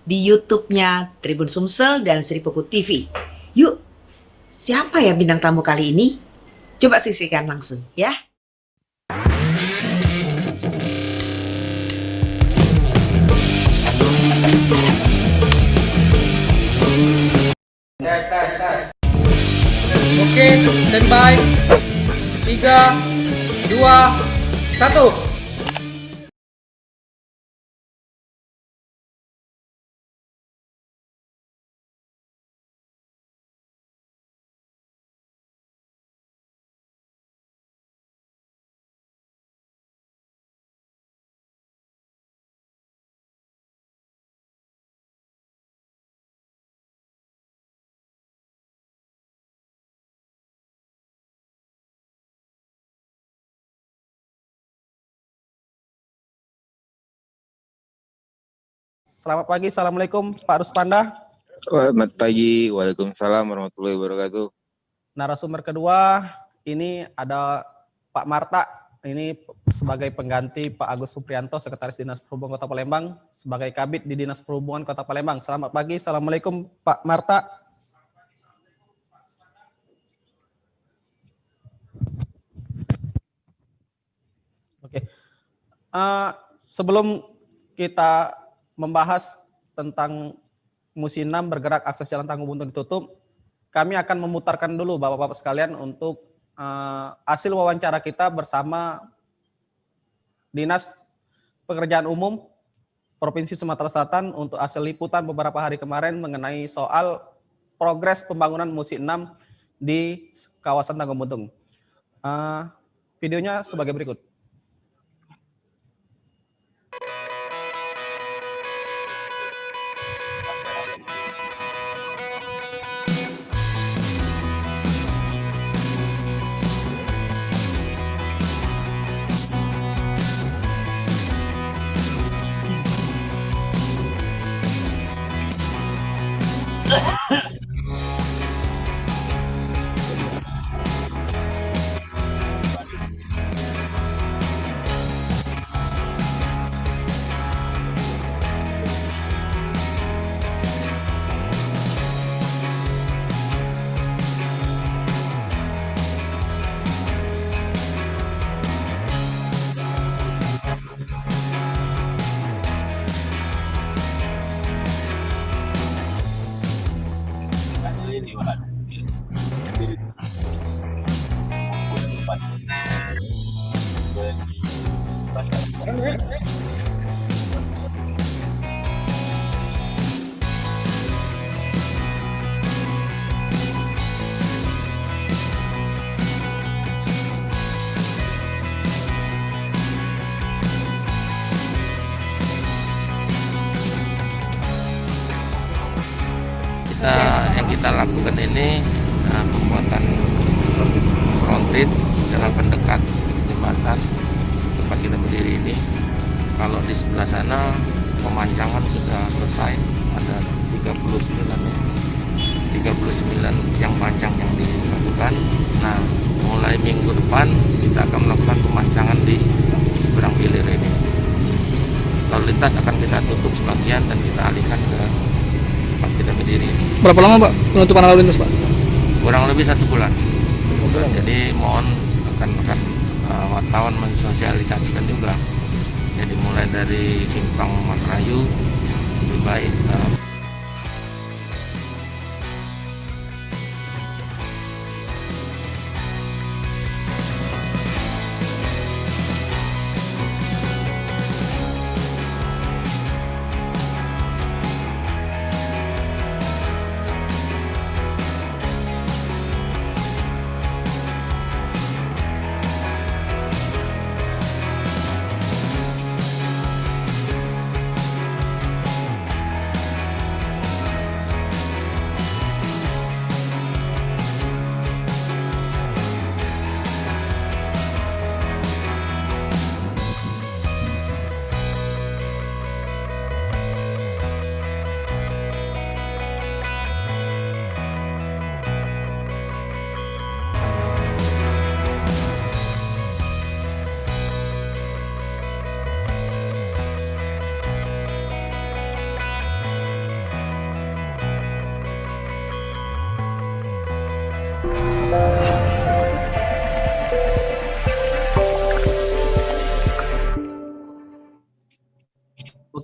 di YouTube-nya Tribun Sumsel dan Sri Pugu TV. Yuk, siapa ya bintang tamu kali ini? Coba saksikan langsung ya. Tes. Oke, standby. 3, 2, 1. Selamat pagi, Assalamualaikum Pak Ruspanda. Selamat pagi, Waalaikumsalam warahmatullahi wabarakatuh. Narasumber kedua, ini ada Pak Marta, ini sebagai pengganti Pak Agus Suprianto, Sekretaris Dinas Perhubungan Kota Palembang, sebagai Kabid di Dinas Perhubungan Kota Palembang. Selamat pagi, Assalamualaikum Pak Marta. Oke, sebelum kita membahas tentang Musi 6 bergerak akses jalan Tanggung Buntung ditutup, kami akan memutarkan dulu Bapak-Bapak sekalian untuk hasil wawancara kita bersama Dinas Pekerjaan Umum Provinsi Sumatera Selatan untuk hasil liputan beberapa hari kemarin mengenai soal progres pembangunan Musi 6 di kawasan Tanggung Buntung. Videonya sebagai berikut. Yang kita lakukan ini pembuatan frontit jalan pendekat jembatan tempat kita berdiri ini. Kalau di sebelah sana pemancangan sudah selesai, ada 39 ya. 39 yang pancang yang dilakukan. Nah, mulai minggu depan kita akan melakukan pemancangan di seberang hilir ini. Lalu lintas akan kita tutup sebagian dan kita alihkan ke tempat kita berdiri ini. Berapa lama Pak penutupan lalu lintas Pak? Kurang lebih 1 bulan. Jadi mohon rekan-rekan wartawan mensosialisasikan juga. Jadi mulai dari simpang Matrayu lebih baik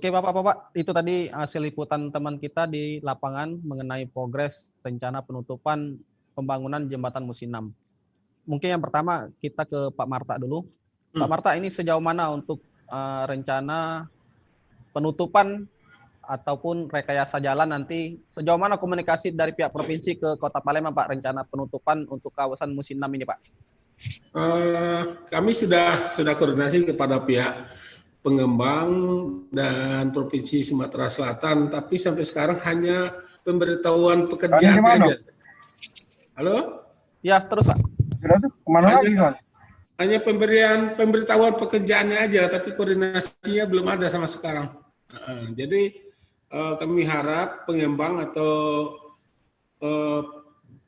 Oke Bapak-Bapak, itu tadi hasil liputan teman kita di lapangan mengenai progres rencana penutupan pembangunan jembatan Musi 6. Mungkin yang pertama kita ke Pak Marta dulu. Pak Marta, ini sejauh mana untuk rencana penutupan ataupun rekayasa jalan nanti, sejauh mana komunikasi dari pihak provinsi ke Kota Palembang, Pak, rencana penutupan untuk kawasan Musi 6 ini, Pak? Kami sudah koordinasi kepada pihak pengembang dan Provinsi Sumatera Selatan, tapi sampai sekarang hanya pemberitahuan pekerjaan aja. Halo? Ya, terus Pak. Kemana lagi, Pak? Hanya pemberitahuan pekerjaannya aja, tapi koordinasinya belum ada sama sekarang. Jadi kami harap pengembang atau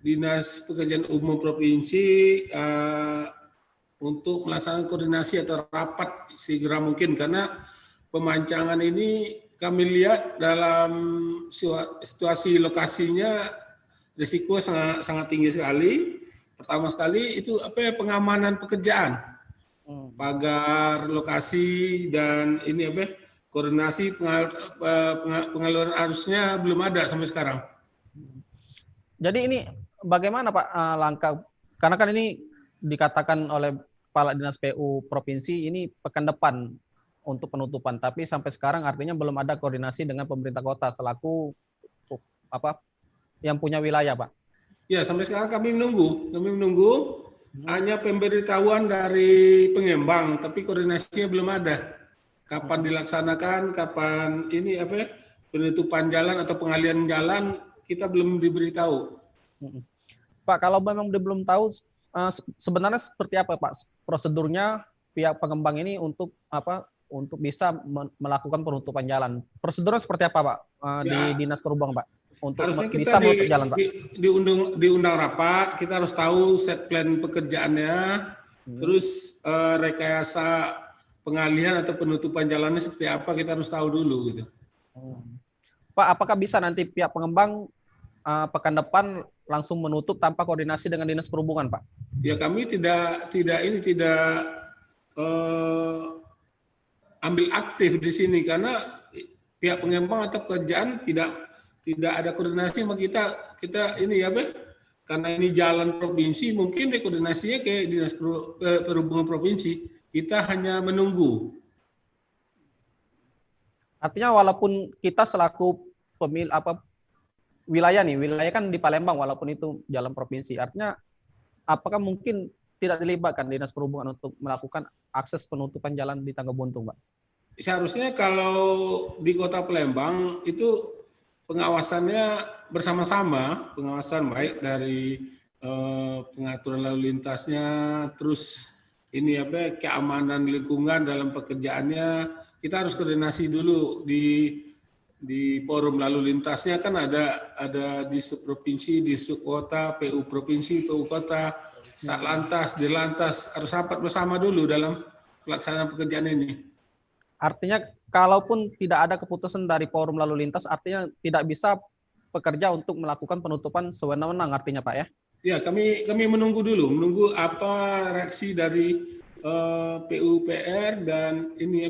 Dinas Pekerjaan Umum Provinsi untuk melaksanakan koordinasi atau rapat segera mungkin, karena pemancangan ini kami lihat dalam situasi lokasinya risiko sangat tinggi sekali. Pertama sekali itu pengamanan pekerjaan, pagar lokasi, dan ini koordinasi pengaluran arusnya belum ada sampai sekarang. Jadi ini bagaimana Pak langkah, karena kan ini dikatakan oleh Kepala Dinas PU Provinsi ini pekan depan untuk penutupan, tapi sampai sekarang artinya belum ada koordinasi dengan pemerintah kota selaku yang punya wilayah, Pak. Ya, sampai sekarang kami menunggu hanya pemberitahuan dari pengembang, tapi koordinasinya belum ada. Kapan dilaksanakan, kapan ini penutupan jalan atau pengalian jalan, kita belum diberitahu. Pak, kalau memang belum tahu, sebenarnya seperti apa Pak prosedurnya pihak pengembang ini untuk bisa melakukan penutupan jalan? Prosedurnya seperti apa Pak di Dinas Perhubungan, Pak, untuk harusnya kita bisa menutup jalan, Pak? Diundang rapat, kita harus tahu set plan pekerjaannya, terus rekayasa pengalihan atau penutupan jalannya seperti apa, kita harus tahu dulu gitu. Pak, apakah bisa nanti pihak pengembang pekan depan langsung menutup tanpa koordinasi dengan Dinas Perhubungan, Pak? Ya, kami tidak ambil aktif di sini karena pihak pengembang atau pekerjaan tidak ada koordinasi sama kita ini karena ini jalan provinsi, mungkin koordinasinya ke Dinas Perhubungan Provinsi. Kita hanya menunggu. Artinya walaupun kita selaku wilayah kan di Palembang walaupun itu jalan provinsi, artinya apakah mungkin tidak dilibatkan Dinas Perhubungan untuk melakukan akses penutupan jalan di Tangga Buntung, Pak? Seharusnya kalau di Kota Palembang itu pengawasannya bersama-sama, pengawasan baik dari pengaturan lalu lintasnya, terus ini keamanan lingkungan dalam pekerjaannya, kita harus koordinasi dulu di forum lalu lintasnya, kan ada di subprovinsi, di subkota, PU provinsi, PU kota, Satlantas, Dirlantas, harus rapat bersama dulu dalam pelaksanaan pekerjaan ini. Artinya kalaupun tidak ada keputusan dari forum lalu lintas, artinya tidak bisa pekerja untuk melakukan penutupan sewenang-wenang artinya, Pak, ya? Ya, kami menunggu dulu, apa reaksi dari PUPR dan ini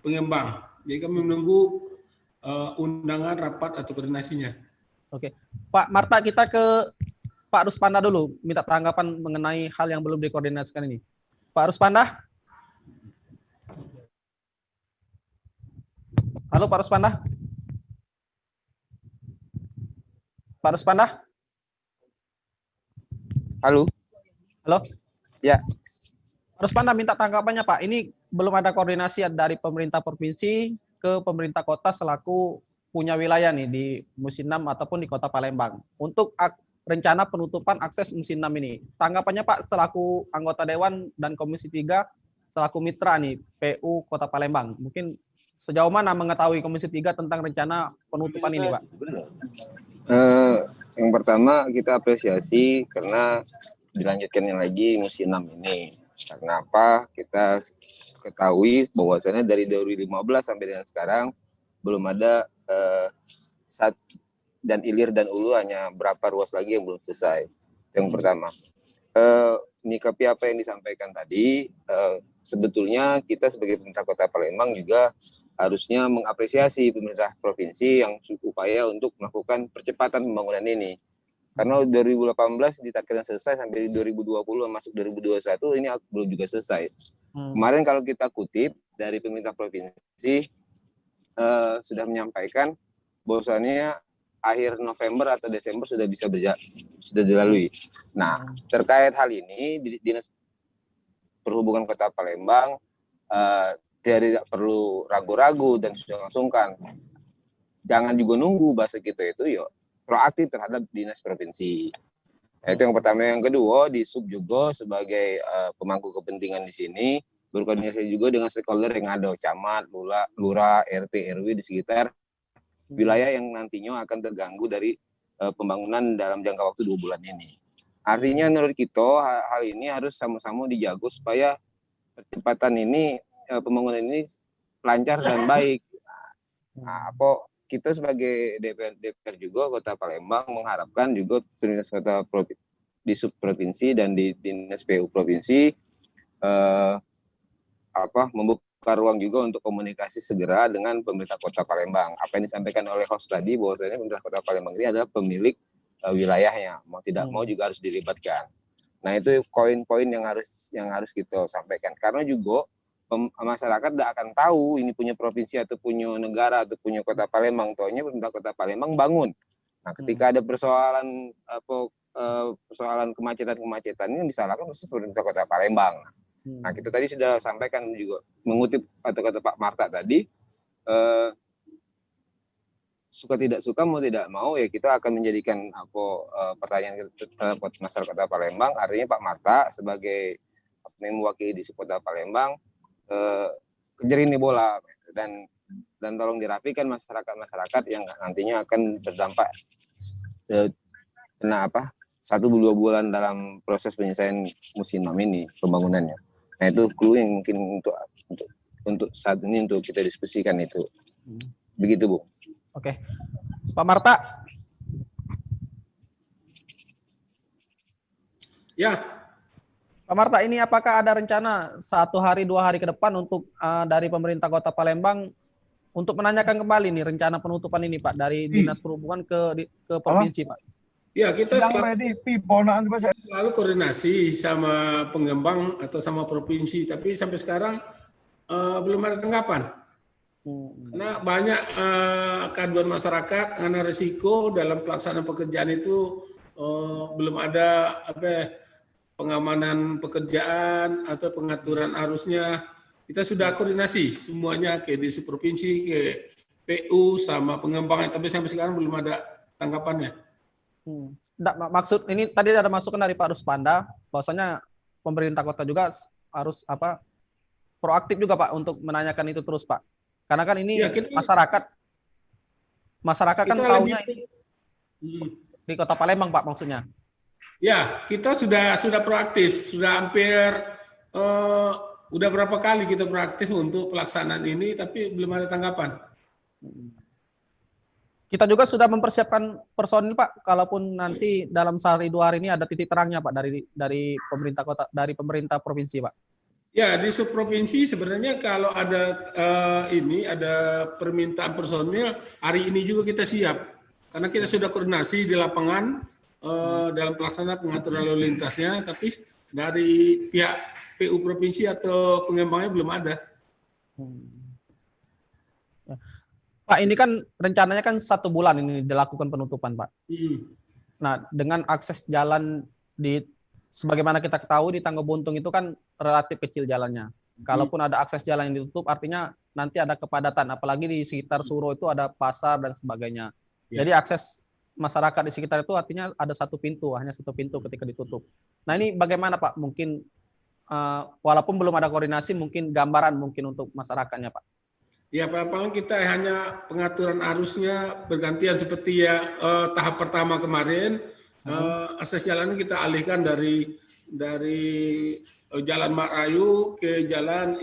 pengembang. Jadi kami menunggu undangan rapat atau koordinasinya. Oke, Pak Marta, kita ke Pak Ruspanda dulu, minta tanggapan mengenai hal yang belum dikoordinasikan ini. Pak Ruspanda? Halo Pak Ruspanda? Pak Ruspanda? Halo. Halo? Ya. Terus Pak, minta tanggapannya Pak, ini belum ada koordinasi dari pemerintah provinsi ke pemerintah kota selaku punya wilayah nih di Musi 6 ataupun di Kota Palembang untuk rencana penutupan akses Musi 6 ini. Tanggapannya Pak selaku anggota Dewan dan Komisi 3 selaku mitra nih PU Kota Palembang. Mungkin sejauh mana mengetahui Komisi 3 tentang rencana penutupan ini, Pak? Yang pertama kita apresiasi karena dilanjutkannya lagi Musi 6 ini. Karena apa? Kita ketahui bahwasannya dari 2015 sampai dengan sekarang belum ada dan ilir dan ulu hanya berapa ruas lagi yang belum selesai. Yang pertama. menyikapi apa yang disampaikan tadi, sebetulnya kita sebagai pemerintah Kota Palembang juga harusnya mengapresiasi pemerintah provinsi yang upaya untuk melakukan percepatan pembangunan ini. Karena 2018 ditargetkan selesai sampai 2020 masuk 2021 ini belum juga selesai. Kemarin kalau kita kutip dari pemerintah provinsi sudah menyampaikan bahwasannya akhir November atau Desember sudah bisa sudah dilalui. Nah, terkait hal ini Dinas Perhubungan Kota Palembang tidak perlu ragu-ragu dan sungkan. Jangan juga nunggu, bahasa kita itu yuk proaktif terhadap dinas provinsi. Nah, itu yang pertama. Yang kedua, di sub juga sebagai pemangku kepentingan di sini berkoordinasi juga dengan stakeholder yang ada, camat, lurah, RT, RW di sekitar wilayah yang nantinya akan terganggu dari pembangunan dalam jangka waktu 2 bulan ini. Artinya menurut kita hal ini harus sama-sama dijaga supaya percepatan ini, pembangunan ini lancar dan baik. Nah, kita sebagai DPR juga Kota Palembang mengharapkan juga dinas kota di sub provinsi dan di dinas PU provinsi membuka ruang juga untuk komunikasi segera dengan pemerintah Kota Palembang. Apa yang disampaikan oleh host tadi bahwasanya pemerintah Kota Palembang ini adalah pemilik wilayahnya, mau tidak mau juga harus dilibatkan. Nah, itu poin-poin yang harus kita sampaikan, karena juga masyarakat tidak akan tahu ini punya provinsi atau punya negara atau punya Kota Palembang. Taunya pemerintah Kota Palembang bangun. Nah, ketika ada persoalan kemacetan ini disalahkan pasti pemerintah Kota Palembang. Nah, kita tadi sudah sampaikan juga mengutip kata-kata Pak Marta tadi, suka tidak suka mau tidak mau ya kita akan menjadikan pertanyaan terhadap masyarakat Kota Palembang. Artinya Pak Marta sebagai mewakili di Kota Palembang kejar ini bola dan tolong dirapikan masyarakat yang nantinya akan berdampak kena 1-2 bulan dalam proses penyelesaian musim 6 ini pembangunannya. Nah, itu clue yang mungkin untuk saat ini untuk kita diskusikan itu. Begitu, Bu. Oke. Pak Marta. Ya. Pak Marta, ini apakah ada rencana 1 hari 2 hari ke depan untuk dari pemerintah Kota Palembang untuk menanyakan kembali nih rencana penutupan ini, Pak, dari Dinas Perhubungan ke provinsi, Pak? Ya, kita selalu koordinasi sama pengembang atau sama provinsi, tapi sampai sekarang belum ada tanggapan. Karena banyak keaduan masyarakat karena risiko dalam pelaksanaan pekerjaan itu belum ada pengamanan pekerjaan atau pengaturan arusnya. Kita sudah koordinasi semuanya ke Dinas Provinsi, ke PU sama pengembang, tapi sampai sekarang belum ada tanggapannya. Maksud ini tadi ada masukan dari Pak Ruspanda bahwasanya pemerintah kota juga harus proaktif juga, Pak, untuk menanyakan itu terus, Pak. Karena kan ini ya, masyarakat kan taunya ini di Kota Palembang, Pak, maksudnya. Ya, kita sudah proaktif, sudah hampir udah berapa kali kita proaktif untuk pelaksanaan ini, tapi belum ada tanggapan. Kita juga sudah mempersiapkan personil, Pak, kalaupun nanti dalam sehari 2 hari ini ada titik terangnya, Pak, dari pemerintah kota, dari pemerintah provinsi, Pak. Ya, di subprovinsi sebenarnya kalau ada ada permintaan personil, hari ini juga kita siap. Karena kita sudah koordinasi di lapangan dalam pelaksanaan pengaturan lalu lintasnya, tapi dari pihak PU provinsi atau pengembangnya belum ada. Pak, ini kan rencananya kan 1 bulan ini dilakukan penutupan, Pak. Nah, dengan akses jalan sebagaimana kita ketahui di Tangga Buntung itu kan relatif kecil jalannya. Kalaupun ada akses jalan yang ditutup, artinya nanti ada kepadatan. Apalagi di sekitar Suro itu ada pasar dan sebagainya. Jadi akses masyarakat di sekitar itu artinya ada hanya satu pintu ketika ditutup. Nah, ini bagaimana, Pak? Mungkin walaupun belum ada koordinasi, mungkin gambaran mungkin untuk masyarakatnya, Pak. Ya, Pak, kita hanya pengaturan arusnya bergantian seperti tahap pertama kemarin. Akses jalan kita alihkan dari Jalan Marayu ke jalan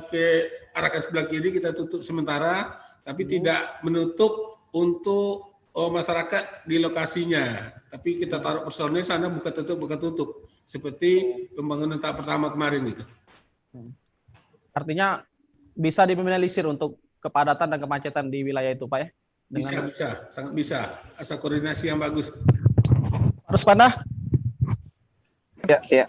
ke arah sebelah kiri kita tutup sementara, tapi tidak menutup untuk masyarakat di lokasinya. Tapi kita taruh personil sana buka tutup. Seperti pembangunan tahap pertama kemarin gitu. Artinya bisa diminimalisir untuk kepadatan dan kemacetan di wilayah itu, Pak ya? Bisa, sangat bisa. Asal koordinasi yang bagus. Harus Panda? Ya.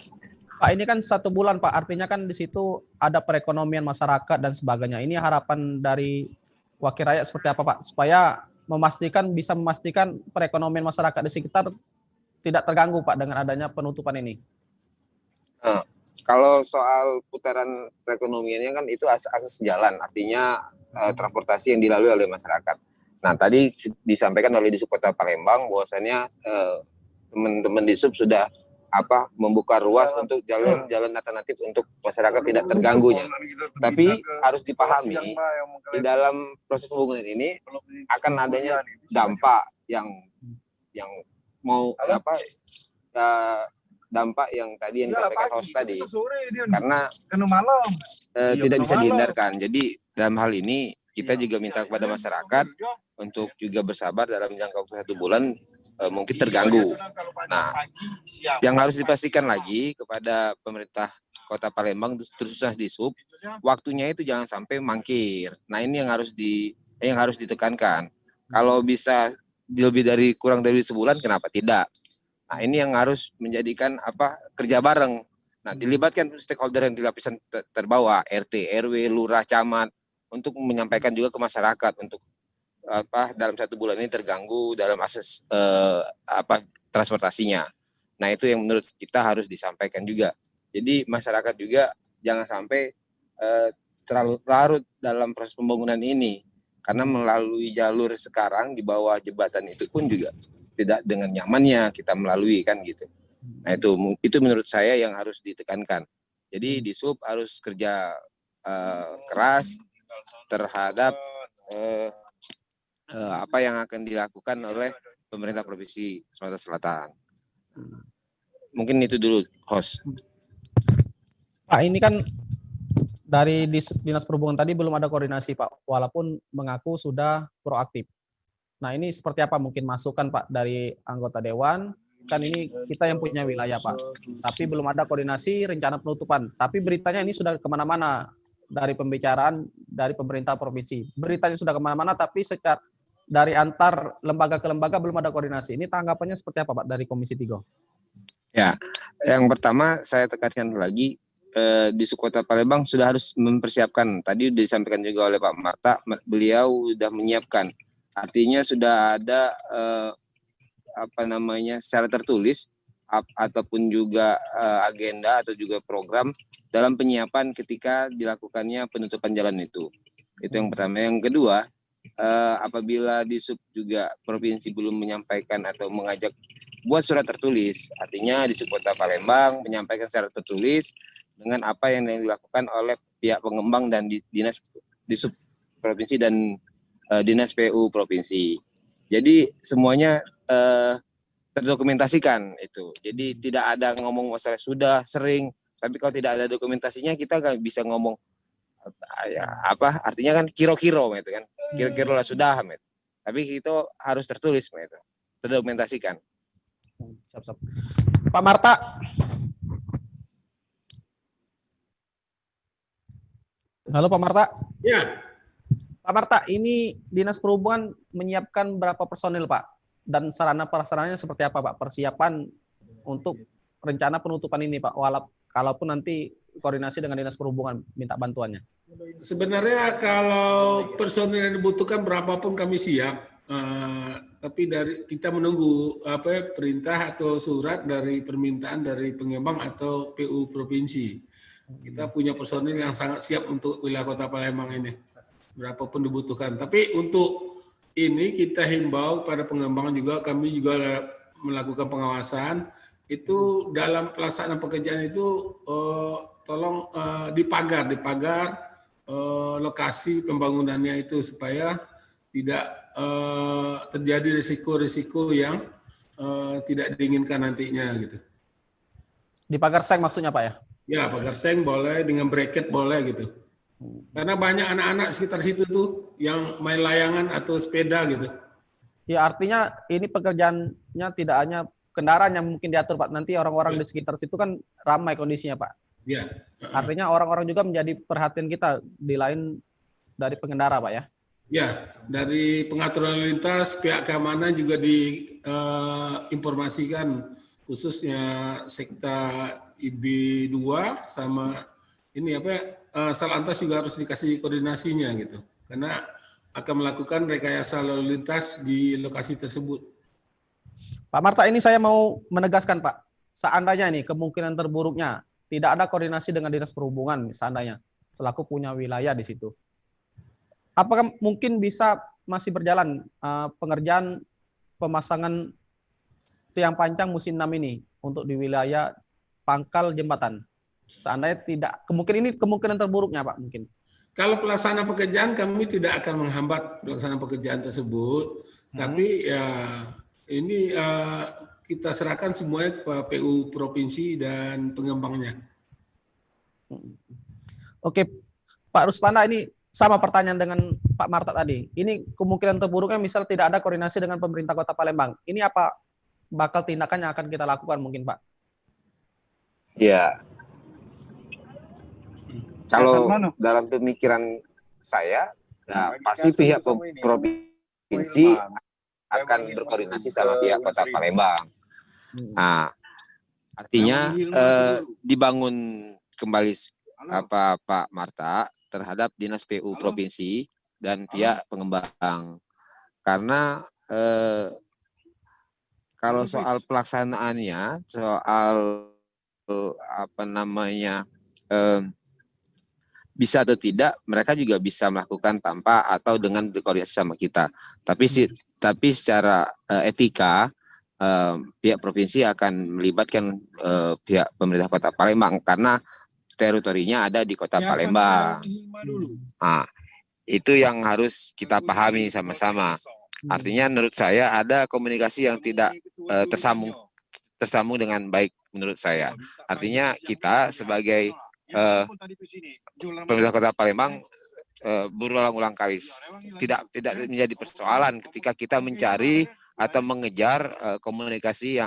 Pak, ini kan 1 bulan, Pak. Artinya kan di situ ada perekonomian masyarakat dan sebagainya. Ini harapan dari wakil rakyat seperti apa, Pak? Supaya bisa memastikan perekonomian masyarakat di sekitar tidak terganggu, Pak, dengan adanya penutupan ini. Kalau soal putaran perekonomiannya kan itu akses jalan, artinya transportasi yang dilalui oleh masyarakat. Nah, tadi disampaikan oleh Disub Kota Palembang bahwasannya teman-teman Disub sudah membuka ruas untuk jalan alternatif untuk masyarakat tidak terganggunya. Tapi harus dipahami di dalam proses pembangunan ini akan adanya dampak yang dampak yang tadi yang disampaikan host tadi, karena tidak bisa dihindarkan. Jadi dalam hal ini kita juga minta kepada masyarakat untuk juga bersabar dalam jangka waktu 1 bulan. Mungkin terganggu. Nah, yang harus dipastikan lagi kepada pemerintah Kota Palembang, terusnya di Sub, waktunya itu jangan sampai mangkir. Nah, ini yang harus ditekankan. Kalau bisa kurang dari sebulan, kenapa tidak? Nah, ini yang harus menjadikan kerja bareng. Nah, dilibatkan stakeholder yang di lapisan terbawah, RT, RW, lurah, camat, untuk menyampaikan juga ke masyarakat untuk dalam 1 bulan ini terganggu dalam akses transportasinya. Nah, itu yang menurut kita harus disampaikan juga. Jadi masyarakat juga jangan sampai terlalu larut dalam proses pembangunan ini, karena melalui jalur sekarang di bawah jembatan itu pun juga tidak dengan nyamannya kita melalui kan gitu. Nah, itu menurut saya yang harus ditekankan. Jadi di Sub harus kerja keras terhadap apa yang akan dilakukan oleh pemerintah Provinsi Sumatera Selatan. Mungkin itu dulu, host. Pak, ini kan dari Dinas Perhubungan tadi belum ada koordinasi, Pak, walaupun mengaku sudah proaktif. Nah, ini seperti apa mungkin masukan, Pak, dari anggota Dewan? Kan ini kita yang punya wilayah, Pak. Tapi belum ada koordinasi rencana penutupan. Tapi beritanya ini sudah kemana-mana dari pembicaraan dari pemerintah provinsi. Beritanya sudah kemana-mana, tapi secara dari antar lembaga ke lembaga belum ada koordinasi. Ini tanggapannya seperti apa, Pak, dari Komisi 3? Ya, yang pertama saya tekankan lagi, di Kota Palembang sudah harus mempersiapkan. Tadi disampaikan juga oleh Pak Marta, beliau sudah menyiapkan. Artinya sudah ada secara tertulis ataupun juga agenda atau juga program dalam penyiapan ketika dilakukannya penutupan jalan itu. Itu yang pertama. Yang kedua, apabila di Sub juga provinsi belum menyampaikan atau mengajak buat surat tertulis, artinya di Sub Kota Palembang menyampaikan secara tertulis dengan apa yang dilakukan oleh pihak pengembang dan dinas di Sub provinsi dan dinas PU provinsi. Jadi semuanya terdokumentasikan itu. Jadi tidak ada ngomong masalah sudah sering, tapi kalau tidak ada dokumentasinya kita nggak bisa ngomong artinya kan kiro-kiro gitu kan. Kiro-kiro lah sudah, tapi itu harus tertulis itu. Terdokumentasikan. Siap. Pak Marta. Halo Pak Marta. Ya. Pak Marta, ini Dinas Perhubungan menyiapkan berapa personil, Pak? Dan sarana-prasarananya seperti apa, Pak? Persiapan untuk rencana penutupan ini, Pak. Kalaupun nanti koordinasi dengan Dinas Perhubungan minta bantuannya. Sebenarnya kalau personil yang dibutuhkan berapapun kami siap. Tapi kita menunggu perintah atau surat dari permintaan dari pengembang atau PU provinsi. Kita punya personil yang sangat siap untuk wilayah Kota Palembang ini, berapapun dibutuhkan. Tapi untuk ini kita himbau pada pengembang juga, kami juga melakukan pengawasan. Itu dalam pelaksanaan pekerjaan itu tolong dipagar lokasi pembangunannya itu supaya tidak terjadi risiko-risiko yang tidak diinginkan nantinya gitu. Dipagar seng maksudnya, Pak ya? Ya, pagar seng boleh, dengan bracket boleh gitu. Karena banyak anak-anak sekitar situ tuh yang main layangan atau sepeda gitu. Ya artinya ini pekerjaannya tidak hanya kendaraan yang mungkin diatur Pak. Nanti orang-orang di sekitar situ kan ramai kondisinya Pak. Ya. Artinya orang-orang juga menjadi perhatian kita di lain dari pengendara Pak ya. Ya, dari pengaturan lalu lintas pihak keamanan juga diinformasikan khususnya Sekta IB2 sama ini Salantas juga harus dikasih koordinasinya gitu. Karena akan melakukan rekayasa lalu lintas di lokasi tersebut. Pak Marta, ini saya mau menegaskan Pak, seandainya ini kemungkinan terburuknya tidak ada koordinasi dengan Dinas Perhubungan, seandainya selaku punya wilayah di situ. Apakah mungkin bisa masih berjalan pengerjaan pemasangan tiang pancang musim 6 ini untuk di wilayah pangkal jembatan? Seandainya tidak, kemungkinan terburuknya Pak mungkin. Kalau pelaksana pekerjaan kami tidak akan menghambat pelaksanaan pekerjaan tersebut, tapi ya ini kita serahkan semuanya kepada PU provinsi dan pengembangnya. Oke, Pak Ruspanda, ini sama pertanyaan dengan Pak Marta tadi. Ini kemungkinan terburuknya misal tidak ada koordinasi dengan pemerintah Kota Palembang. Ini apa bakal tindakan yang akan kita lakukan mungkin Pak? Ya, kalau dalam pemikiran saya, nah, pasti pihak provinsi akan berkoordinasi sama pihak Kota Palembang. Nah, artinya dibangun kembali Pak Marta terhadap Dinas PU provinsi dan pihak pengembang. Karena kalau soal pelaksanaannya, soal bisa atau tidak, mereka juga bisa melakukan tanpa atau dengan koordinasi sama kita. Tapi secara etika, pihak provinsi akan melibatkan pihak pemerintah Kota Palembang karena teritorinya ada di Kota Palembang. Nah, itu yang harus kita pahami sama-sama. Artinya menurut saya ada komunikasi yang tidak tersambung dengan baik menurut saya. Artinya kita sebagai pemerintah Kota Palembang berulang-ulang kali tidak menjadi persoalan ketika kita mencari atau mengejar komunikasi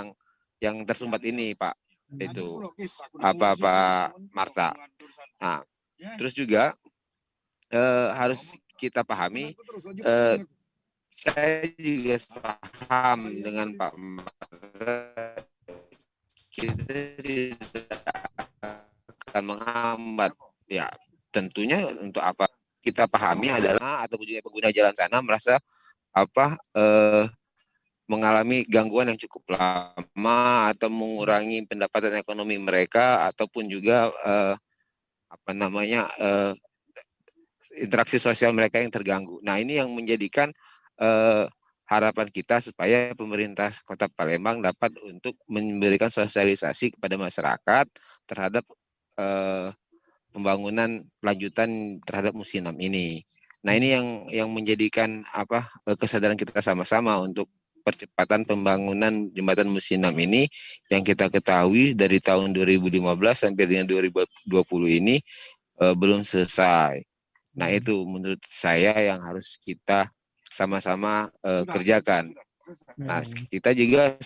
yang tersumbat ini, Pak. Itu Pak Marta. Nah, terus juga harus kita pahami, saya juga paham dengan Pak Marta, kita tidak akan menghambat. Ya, tentunya untuk apa kita pahami adalah ataupun juga pengguna jalan sana merasa mengalami gangguan yang cukup lama atau mengurangi pendapatan ekonomi mereka ataupun juga interaksi sosial mereka yang terganggu. Nah, ini yang menjadikan harapan kita supaya pemerintah Kota Palembang dapat untuk memberikan sosialisasi kepada masyarakat terhadap pembangunan lanjutan terhadap musim 6 ini. Nah, ini yang menjadikan kesadaran kita sama-sama untuk percepatan pembangunan jembatan musim 6 ini yang kita ketahui dari tahun 2015 sampai dengan 2020 ini belum selesai. Nah, itu menurut saya yang harus kita sama-sama kerjakan. Nah, kita juga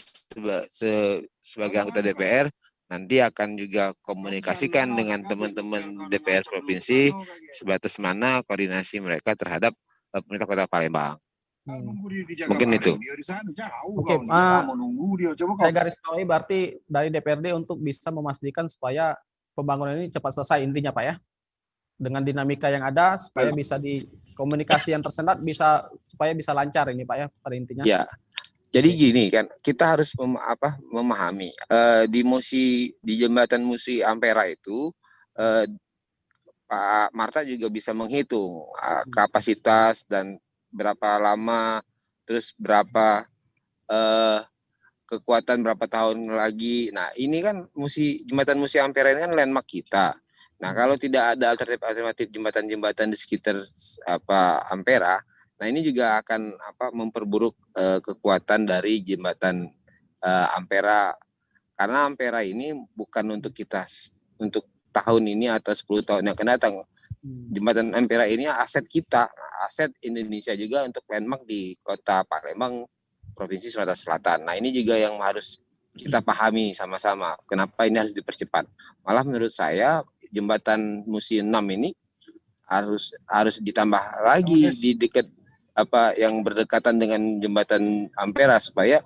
sebagai anggota DPR nanti akan juga komunikasikan dengan teman-teman DPR provinsi sebatas mana koordinasi mereka terhadap pemerintah Kota Palembang. Mungkin itu. Oke, saya garis bawahi berarti dari DPRD untuk bisa memastikan supaya pembangunan ini cepat selesai intinya Pak ya. Dengan dinamika yang ada supaya bisa di komunikasi yang tersendat supaya bisa lancar ini Pak ya pada intinya. Ya. Jadi gini kan, kita harus memahami di jembatan Musi Ampera itu Pak Marta juga bisa menghitung kapasitas dan berapa lama, terus berapa kekuatan berapa tahun lagi. Nah, ini kan jembatan Musi Ampera ini kan landmark kita. Nah, kalau tidak ada alternatif jembatan-jembatan di sekitar Ampera, nah ini juga akan memperburuk kekuatan dari jembatan Ampera. Karena Ampera ini bukan untuk untuk tahun ini atau 10 tahun yang akan datang. Jembatan Ampera ini aset kita, aset Indonesia juga untuk landmark di Kota Palembang Provinsi Sumatera Selatan. Nah, ini juga yang harus kita pahami sama-sama. Kenapa ini harus dipercepat? Malah menurut saya jembatan Musi 6 ini harus ditambah lagi di dekat yang berdekatan dengan jembatan Ampera, supaya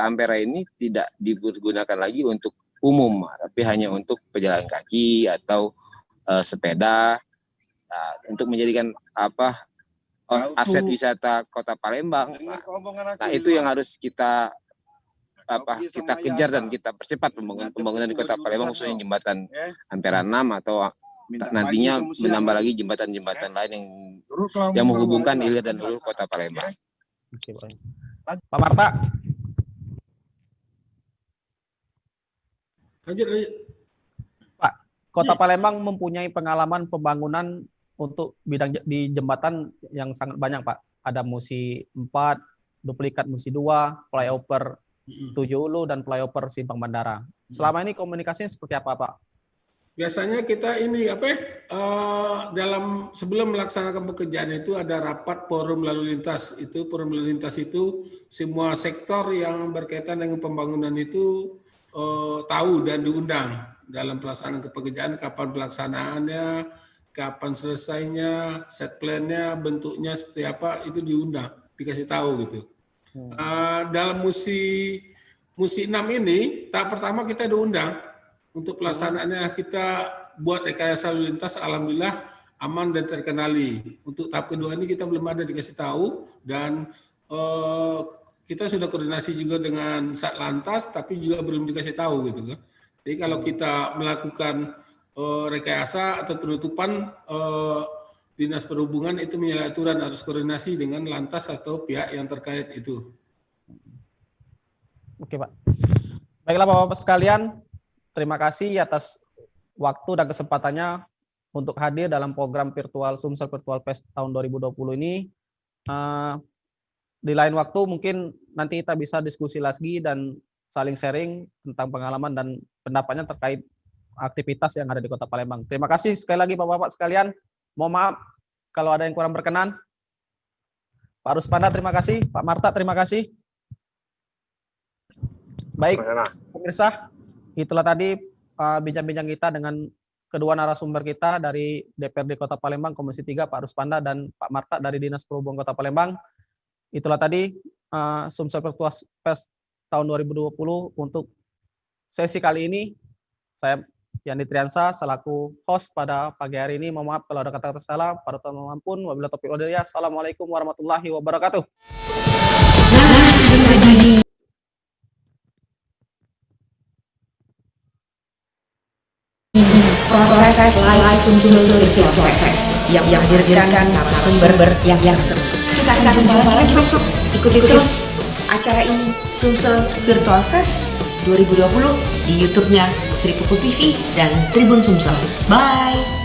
Ampera ini tidak digunakan lagi untuk umum, tapi hanya untuk pejalan kaki atau sepeda, untuk menjadikan aset wisata Kota Palembang. Nah, itu yang harus kita kejar dan kita percepat pembangunan di Kota Palembang, khususnya jembatan Ampera 6 atau nantinya menambah lagi jembatan-jembatan lain yang menghubungkan hilir dan hulu Kota Palembang. Pak Marta. Lanjut. Pak, Kota Palembang mempunyai pengalaman pembangunan untuk bidang di jembatan yang sangat banyak, Pak. Ada Musi 4, duplikat Musi 2, flyover 7 Hulu, dan flyover Simpang Bandara. Selama ini komunikasinya seperti apa, Pak? Biasanya kita ini dalam sebelum melaksanakan pekerjaan itu ada rapat forum lalu lintas. Itu forum lalu lintas itu semua sektor yang berkaitan dengan pembangunan itu tahu dan diundang dalam pelaksanaan pekerjaan, kapan pelaksanaannya, kapan selesainya, set plan-nya, bentuknya seperti apa, itu diundang, dikasih tahu gitu. Dalam musi 6 ini, tahap pertama kita diundang. Untuk pelaksanaannya kita buat rekayasa lalu lintas, alhamdulillah aman dan terkendali. Untuk tahap kedua ini kita belum ada dikasih tahu, dan kita sudah koordinasi juga dengan Satlantas, tapi juga belum dikasih tahu gitu kan. Jadi kalau kita melakukan rekayasa atau penutupan, Dinas Perhubungan itu menyalahi aturan, harus koordinasi dengan Lantas atau pihak yang terkait itu. Oke, Pak. Baiklah Bapak-Bapak sekalian, terima kasih atas waktu dan kesempatannya untuk hadir dalam program virtual Sumsel Virtual Fest tahun 2020 ini. Di lain waktu mungkin nanti kita bisa diskusi lagi dan saling sharing tentang pengalaman dan pendapatnya terkait aktivitas yang ada di Kota Palembang. Terima kasih sekali lagi Bapak-Bapak sekalian. Mohon maaf kalau ada yang kurang berkenan. Pak Ruspanda terima kasih, Pak Marta terima kasih. Baik, pemirsa, itulah tadi bincang-bincang kita dengan kedua narasumber kita dari DPRD Kota Palembang Komisi 3, Pak Ruspanda dan Pak Marta dari Dinas Perhubungan Kota Palembang. Itulah tadi Sumsel Virtual Fest tahun 2020 untuk sesi kali ini. Saya Yandi Triansa selaku host pada pagi hari ini. Mohon maaf kalau ada kata-kata salah. Pada teman-teman pun, wabillahi taufiq wal hidayah. Assalamualaikum warahmatullahi wabarakatuh. Proses live Sumsel Virtual Fest yang menghadirkan narasumber yang seru. Kita akan jumpa besok. Ikuti terus acara ini, Sumsel Virtual Fest 2020 di YouTube-nya Sri Pupu TV dan Tribun Sumsel. Bye.